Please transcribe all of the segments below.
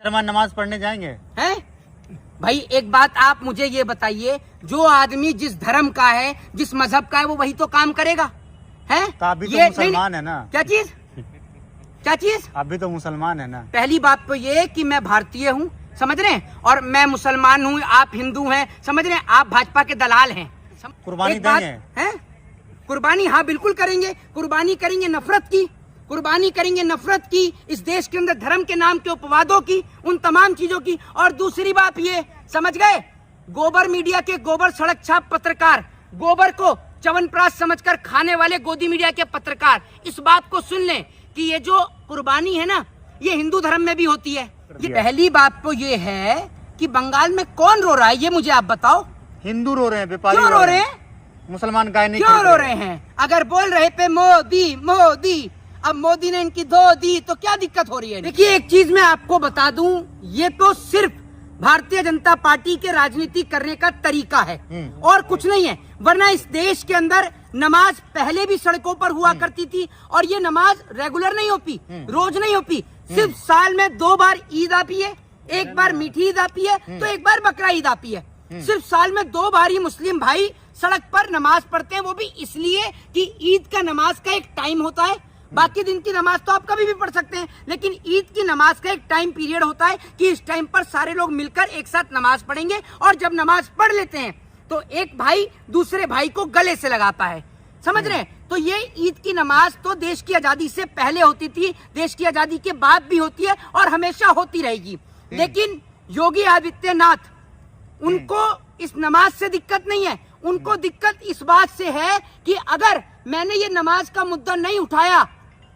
नमाज पढ़ने जाएंगे हैं? भाई एक बात आप मुझे ये बताइए, जो आदमी जिस धर्म का है, जिस मजहब का है, वो वही तो काम करेगा, है? तो आप भी तो ये मुसलमान है ना। क्या चीज? क्या चीज? आप भी तो मुसलमान है ना। पहली बात तो ये कि मैं भारतीय हूँ, समझ रहे हैं, और मैं मुसलमान हूँ, आप हिंदू हैं, समझ रहे हैं, आप भाजपा के दलाल हैं। कुर्बानी एक बात देंगे? है, कुर्बानी हाँ बिल्कुल करेंगे। कुर्बानी करेंगे नफरत की, कुर्बानी करेंगे नफरत की, इस देश के अंदर धर्म के नाम के उपवादों की, उन तमाम चीजों की। और दूसरी बात ये समझ गए, गोबर मीडिया के गोबर सड़क छाप पत्रकार, गोबर को च्यवनप्राश समझकर खाने वाले गोदी मीडिया के पत्रकार, इस बात को सुन लें कि ये जो कुर्बानी है ना, ये हिंदू धर्म में भी होती है। ये पहली बात तो ये है कि बंगाल में कौन रो रहा है, ये मुझे आप बताओ। हिंदू रो रहे हैं, व्यापारी क्यों रो रहे हैं? मुसलमान गाय नहीं क्यों रो रहे हैं? अगर बोल रहे पे मोदी मोदी, अब मोदी ने इनकी धो दी तो क्या दिक्कत हो रही है? देखिए एक चीज मैं आपको बता दूं, ये तो सिर्फ भारतीय जनता पार्टी के राजनीति करने का तरीका है और कुछ नहीं है। वरना इस देश के अंदर नमाज पहले भी सड़कों पर हुआ करती थी, और ये नमाज रेगुलर नहीं होती, रोज नहीं होती, सिर्फ साल में 2 बार ईद आती है, एक बार मीठी ईद आती है तो एक बार बकरा ईद आती है। सिर्फ साल में 2 बार ही मुस्लिम भाई सड़क पर नमाज पढ़ते हैं, वो भी इसलिए कि ईद का नमाज का एक टाइम होता है। बाकी दिन की नमाज तो आप कभी भी पढ़ सकते हैं, लेकिन ईद की नमाज का एक टाइम पीरियड होता है कि इस टाइम पर सारे लोग मिलकर एक साथ नमाज पढ़ेंगे, और जब नमाज पढ़ लेते हैं तो एक भाई दूसरे भाई को गले से लगाता है, समझ रहे हैं? तो ये ईद की नमाज तो देश की आजादी से पहले होती थी, देश की आजादी के बाद भी होती है और हमेशा होती रहेगी। लेकिन योगी आदित्यनाथ, उनको इस नमाज से दिक्कत नहीं है, उनको दिक्कत इस बात से है कि अगर मैंने ये नमाज का मुद्दा नहीं उठाया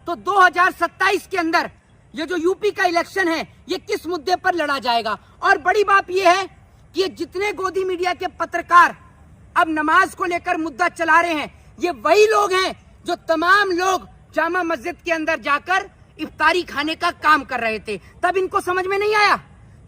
तो 2027 के अंदर ये जो यूपी का इलेक्शन है, ये किस मुद्दे पर लड़ा जाएगा। और बड़ी बात ये है कि ये जितने गोदी मीडिया के पत्रकार अब नमाज को लेकर मुद्दा चला रहे हैं, ये वही लोग हैं जो तमाम लोग जामा मस्जिद के अंदर जाकर इफ्तारी खाने का काम कर रहे थे। तब इनको समझ में नहीं आया,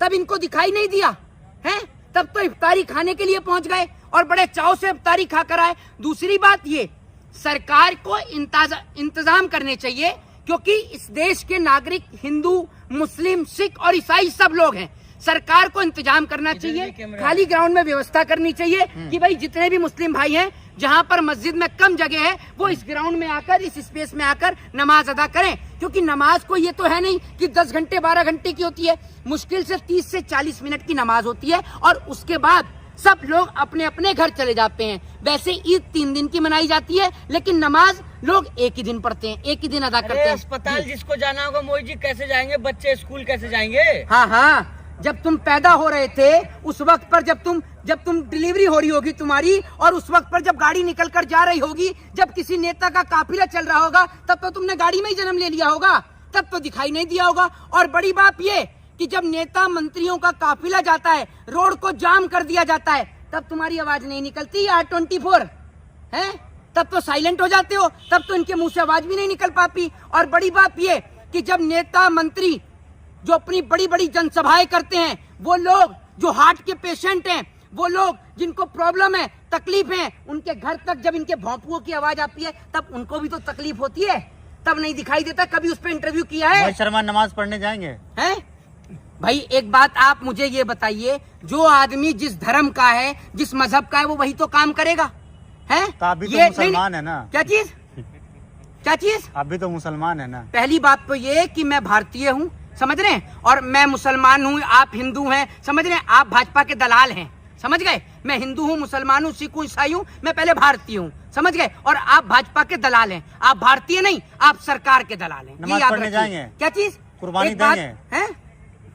तब इनको दिखाई नहीं दिया है, तब तो इफ्तारी खाने के लिए पहुंच गए और बड़े चाव से इफ्तारी खाकर आए। दूसरी बात ये, सरकार को इंतजाम करने चाहिए, क्योंकि इस देश के नागरिक हिंदू, मुस्लिम, सिख और ईसाई सब लोग हैं। सरकार को इंतजाम करना चाहिए, खाली ग्राउंड में व्यवस्था करनी चाहिए कि भाई जितने भी मुस्लिम भाई हैं, जहां पर मस्जिद में कम जगह है, वो इस ग्राउंड में आकर, इस स्पेस में आकर नमाज अदा करें। क्योंकि नमाज को ये तो है नहीं कि 10 घंटे 12 घंटे की होती है, मुश्किल से 30 से 40 मिनट की नमाज होती है, और उसके बाद सब लोग अपने अपने घर चले जाते हैं। वैसे ईद 3 दिन की मनाई जाती है, लेकिन नमाज लोग एक ही दिन पढ़ते हैं, एक ही दिन अदा करते हैं। अस्पताल जिसको जाना होगा मोदी जी कैसे जाएंगे, बच्चे स्कूल कैसे जाएंगे? हाँ हाँ, जब तुम पैदा हो रहे थे उस वक्त पर, जब तुम डिलीवरी हो रही होगी तुम्हारी, और उस वक्त पर जब गाड़ी निकल कर जा रही होगी, जब किसी नेता का काफिला चल रहा होगा, तब तो तुमने गाड़ी में ही जन्म ले लिया होगा, तब तो दिखाई नहीं दिया होगा। और बड़ी बात ये कि जब नेता मंत्रियों का काफिला जाता है, रोड को जाम कर दिया जाता है, तब तुम्हारी आवाज नहीं निकलती। R24 है, तब तो साइलेंट हो जाते हो, तब तो इनके मुंह से आवाज भी नहीं निकल पाती। और बड़ी बात ये कि जब नेता मंत्री जो अपनी बड़ी बड़ी जनसभाएं करते हैं, वो लोग जो हार्ट के पेशेंट हैं, वो लोग जिनको प्रॉब्लम है, तकलीफ है, उनके घर तक जब इनके भौंपुओं की आवाज आती है, तब उनको भी तो तकलीफ होती है, तब नहीं दिखाई देता। कभी उस पर इंटरव्यू किया है? शर्मा नमाज पढ़ने जाएंगे हैं? भाई एक बात आप मुझे ये बताइए, जो आदमी जिस धर्म का है, जिस मजहब का है, वो वही तो काम करेगा, है? तो आप भी तो ये मुसलमान है ना। क्या चीज? क्या चीज? आप भी तो मुसलमान है ना। पहली बात तो ये कि मैं भारतीय हूँ, समझ रहे हैं, और मैं मुसलमान हूँ, आप हिंदू हैं, समझ रहे हैं, आप भाजपा के दलाल हैं, समझ गए? मैं हिंदू हूँ, मुसलमान हूँ, सिख हूँ, ईसाई हूँ, मैं पहले भारतीय हूँ, समझ गए? और आप भाजपा के दलाल हैं, आप भारतीय नहीं, आप सरकार के दलाल हैं। नमाज पढ़ने जाएंगे? क्या चीज? कुर्बानी देंगे? हैं?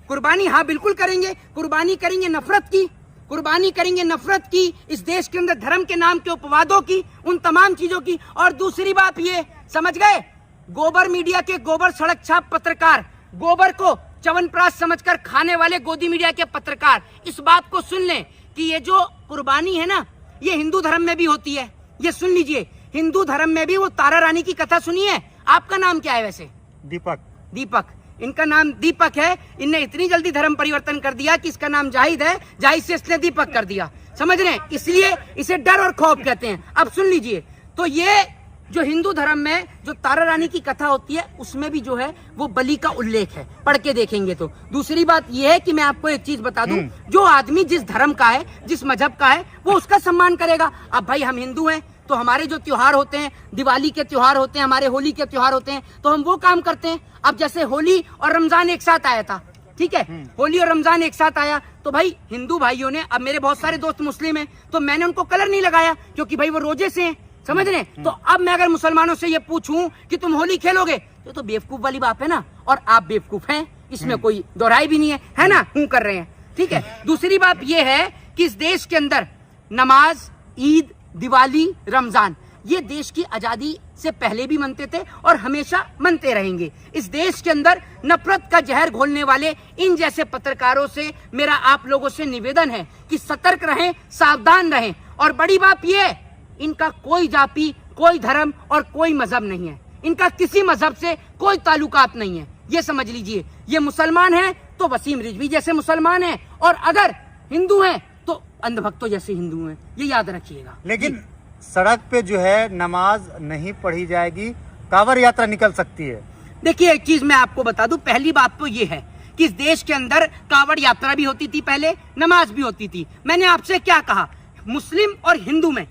कुर्बानी हाँ बिल्कुल करेंगे। कुर्बानी करेंगे नफरत की, कुर्बानी करेंगे नफरत की, इस देश के अंदर धर्म के नाम के उपवादों की, उन तमाम चीजों की। और दूसरी बात ये, समझ गए, गोबर मीडिया के गोबर सड़क छाप पत्रकार, गोबर को च्यवनप्राश समझकर खाने वाले गोदी मीडिया के पत्रकार, इस बात को सुन लें कि ये जो कुर्बानी है ना, ये हिंदू धर्म में भी होती है। ये सुन लीजिए, हिंदू धर्म में भी वो तारा रानी की कथा सुनी है? आपका नाम क्या है वैसे? दीपक। दीपक, इनका नाम दीपक है। इनने इतनी जल्दी धर्म परिवर्तन कर दिया कि इसका नाम जाहिद है, जाहिद से इसने दीपक कर दिया, समझ रहे हैं? इसलिए इसे डर और खौफ कहते हैं। अब सुन लीजिए, तो ये जो हिंदू धर्म में जो तारा रानी की कथा होती है उसमें भी जो है वो बलि का उल्लेख है, पढ़ के देखेंगे तो। दूसरी बात ये है कि मैं आपको एक चीज बता दूं, जो आदमी जिस धर्म का है, जिस मजहब का है, वो उसका सम्मान करेगा। अब भाई हम हिंदू हैं तो हमारे जो त्योहार होते हैं, दिवाली के त्योहार होते हैं, हमारे होली के त्योहार होते हैं, तो हम वो काम करते हैं। अब जैसे होली और रमजान एक साथ आया था, ठीक है, होली और रमजान एक साथ आया तो भाई हिंदू भाइयों ने, अब मेरे बहुत सारे दोस्त मुस्लिम हैं तो मैंने उनको कलर नहीं लगाया क्योंकि भाई वो रोजे से हैं, समझ रहे हैं। तो अब मैं अगर मुसलमानों से ये पूछूं कि तुम होली खेलोगे तो बेवकूफ वाली बात है ना, और आप बेवकूफ हैं, इसमें कोई दोहराई भी नहीं है ना, हूं कर रहे हैं, ठीक है। दूसरी बात ये है कि इस देश के अंदर नमाज, ईद, दिवाली, रमजान ये देश की आजादी से पहले भी मनते थे और हमेशा मनते रहेंगे। इस देश के अंदर नफरत का जहर घोलने वाले इन जैसे पत्रकारों से मेरा आप लोगों से निवेदन है कि सतर्क रहें, सावधान रहें। और बड़ी बात यह है, इनका कोई जाति, कोई धर्म और कोई मजहब नहीं है, इनका किसी मजहब से कोई ताल्लुकात नहीं है, ये समझ लीजिए। ये मुसलमान हैं तो वसीम रिजवी जैसे मुसलमान हैं, और अगर हिंदू हैं तो अंधभक्तों जैसे हिंदू हैं, ये याद रखिएगा। लेकिन सड़क पे जो है नमाज नहीं पढ़ी जाएगी, कांवड़ यात्रा निकल सकती है। देखिए एक चीज मैं आपको बता दूं, पहली बात तो ये है कि इस देश के अंदर कांवड़ यात्रा भी होती थी पहले, नमाज भी होती थी। मैंने आपसे क्या कहा, मुस्लिम और हिंदू में,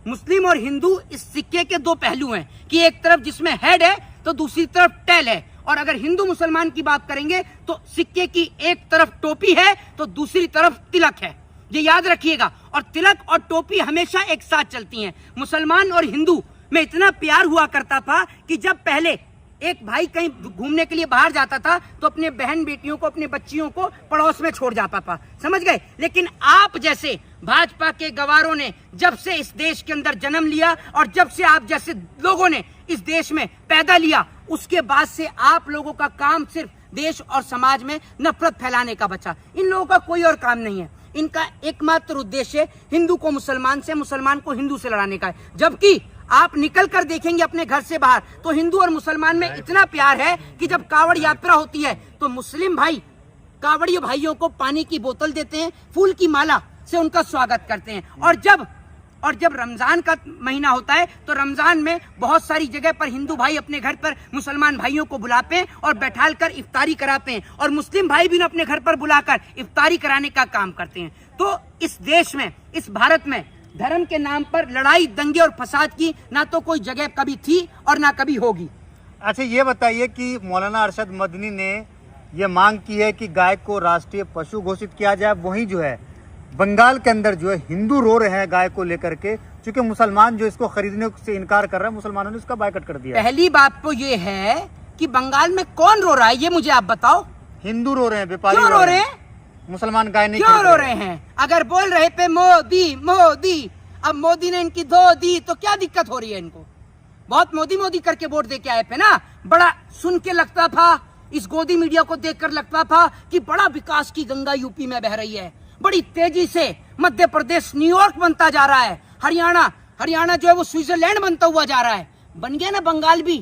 मुस्लिम और हिंदू इस सिक्के के दो पहलू हैं कि एक तरफ जिसमें हेड है तो दूसरी तरफ टेल है। और अगर हिंदू मुसलमान की बात करेंगे तो सिक्के की एक तरफ टोपी है तो दूसरी तरफ तिलक है, ये याद रखिएगा। और तिलक और टोपी हमेशा एक साथ चलती हैं। मुसलमान और हिंदू में इतना प्यार हुआ करता था कि जब पहले एक भाई कहीं घूमने के लिए बाहर जाता था तो अपने बहन बेटियों को, अपने बच्चियों को पड़ोस में छोड़ जाता था, समझ गए। लेकिन आप जैसे भाजपा के गवारों ने जब से इस देश के अंदर जन्म लिया और जब से आप जैसे लोगों ने इस देश में पैदा लिया, उसके बाद से आप लोगों का काम सिर्फ देश और समाज में नफरत फैलाने का बचा। इन लोगों का कोई और काम नहीं है। इनका एकमात्र उद्देश्य हिंदू को मुसलमान से, मुसलमान को हिंदू से लड़ाने का है। जबकि आप निकल कर देखेंगे अपने घर से बाहर तो हिंदू और मुसलमान में इतना प्यार है कि जब कांवड़ यात्रा होती है तो मुस्लिम भाई कांवड़ी भाइयों को पानी की बोतल देते हैं, फूल की माला से उनका स्वागत करते हैं। और जब रमजान का महीना होता है तो रमजान में बहुत सारी जगह पर हिंदू भाई अपने घर पर मुसलमान भाइयों को बुलाते हैं और बैठाल कर इफ्तारी कराते हैं, और मुस्लिम भाई भी अपने घर पर बुलाकर इफ्तारी कराने का काम करते हैं। तो इस देश में, इस भारत में धर्म के नाम पर लड़ाई, दंगे और फसाद की ना तो कोई जगह कभी थी और ना कभी होगी। अच्छा ये बताइए कि मौलाना अरशद मदनी ने ये मांग की है कि गाय को राष्ट्रीय पशु घोषित किया जाए, वहीं जो है बंगाल के अंदर जो है हिंदू रो रहे हैं गाय को लेकर के, क्योंकि मुसलमान जो इसको खरीदने से इनकार कर रहे हैं, मुसलमानों ने इसका बायकॉट कर दिया। पहली बात तो ये है कि बंगाल में कौन रो रहा है, ये मुझे आप बताओ। हिंदू रो रहे हैं, व्यापारी क्यों रो रहे हैं? मुसलमान गाय नहीं क्यों रो रहे हैं? अगर बोल रहे पे मोदी मोदी, अब मोदी ने इनकी धो दी तो क्या दिक्कत हो रही है इनको? बहुत मोदी मोदी करके वोट दे के आए थे ना, बड़ा सुन के लगता था, इस गोदी मीडिया को देखकर लगता था कि बड़ा विकास की गंगा यूपी में बह रही है, बड़ी तेजी से मध्य प्रदेश न्यूयॉर्क बनता जा रहा है, हरियाणा जो है वो स्विट्जरलैंड बनता हुआ जा रहा है। बन गया ना बंगाल भी,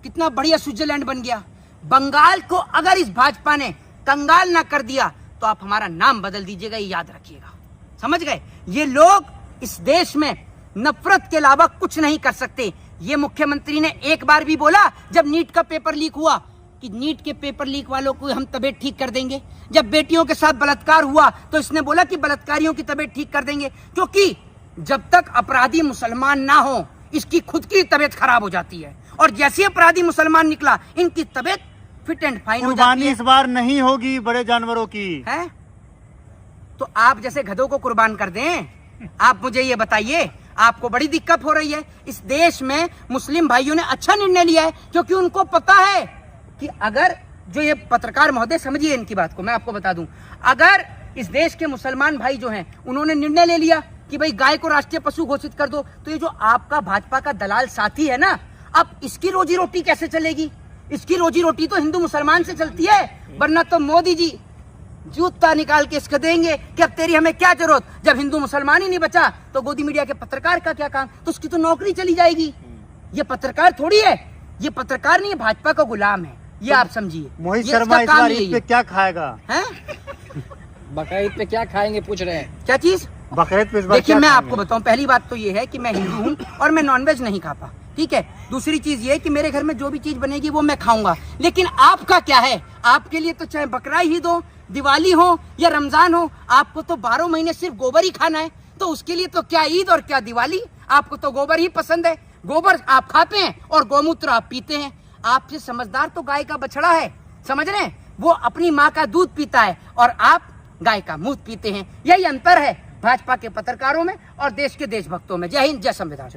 कितना बढ़िया स्विट्जरलैंड बन गया। बंगाल को अगर इस भाजपा ने कंगाल ना कर दिया तो आप हमारा नाम बदल दीजिएगा, ये याद रखिएगा, समझ गए। ये लोग इस देश में नफरत के अलावा कुछ नहीं कर सकते। ये मुख्यमंत्री ने एक बार भी बोला जब नीट का पेपर लीक हुआ कि नीट के पेपर लीक वालों को हम तबीयत ठीक कर देंगे। जब बेटियों के साथ बलात्कार हुआ तो इसने बोला कि बलात्कारियों की तबीयत ठीक कर देंगे, क्योंकि जब तक अपराधी मुसलमान ना हो इसकी खुद की तबीयत खराब हो जाती है, और जैसे अपराधी मुसलमान निकला इनकी तबीयत फिट एंड फाइन हो जाती है। इस बार नहीं होगी बड़े जानवरों की है तो आप जैसे गधों को कुर्बान कर दें? आप मुझे ये बताइए, आपको बड़ी दिक्कत हो रही है। इस देश में मुस्लिम भाइयों ने अच्छा निर्णय लिया है, क्योंकि उनको पता है कि अगर जो ये पत्रकार महोदय, समझिए इनकी बात को, मैं आपको बता दूं, अगर इस देश के मुसलमान भाई जो हैं उन्होंने निर्णय ले लिया कि भाई गाय को राष्ट्रीय पशु घोषित कर दो, तो ये जो आपका भाजपा का दलाल साथी है ना, अब इसकी रोजी रोटी कैसे चलेगी? इसकी रोजी रोटी तो हिंदू मुसलमान से चलती है, वरना तो मोदी जी जूता निकाल के इसको देंगे कि अब तेरी हमें क्या जरूरत। जब हिंदू मुसलमान ही नहीं बचा तो गोदी मीडिया के पत्रकार का क्या काम? तो उसकी तो नौकरी चली जाएगी। ये पत्रकार थोड़ी है, ये पत्रकार नहीं है, भाजपा का गुलाम है, ये आप समझिए। मोहित शर्मा इस बार ईद पे क्या खाएगा? बकरीद पे क्या खाएंगे पूछ रहे हैं। क्या चीज? बकरीद पे इस बार देखिए मैं आपको बताऊं, पहली बात तो ये है कि मैं हिंदू हूं और मैं नॉनवेज नहीं खाता, ठीक है। दूसरी चीज ये कि मेरे घर में जो भी चीज बनेगी वो मैं खाऊंगा, लेकिन आपका क्या है? आपके लिए तो चाहे बकरा ही दो, दिवाली हो या रमजान हो, आपको तो 12 महीने सिर्फ गोबर ही खाना है। तो उसके लिए तो क्या ईद और क्या दिवाली, आपको तो गोबर ही पसंद है। गोबर आप खाते हैं और गौमूत्र आप पीते हैं। आपसे समझदार तो गाय का बछड़ा है, समझ रहे हैं? वो अपनी माँ का दूध पीता है और आप गाय का मूत्र पीते हैं। यही अंतर है भाजपा के पत्रकारों में और देश के देशभक्तों में। जय हिंद, जय संविधान।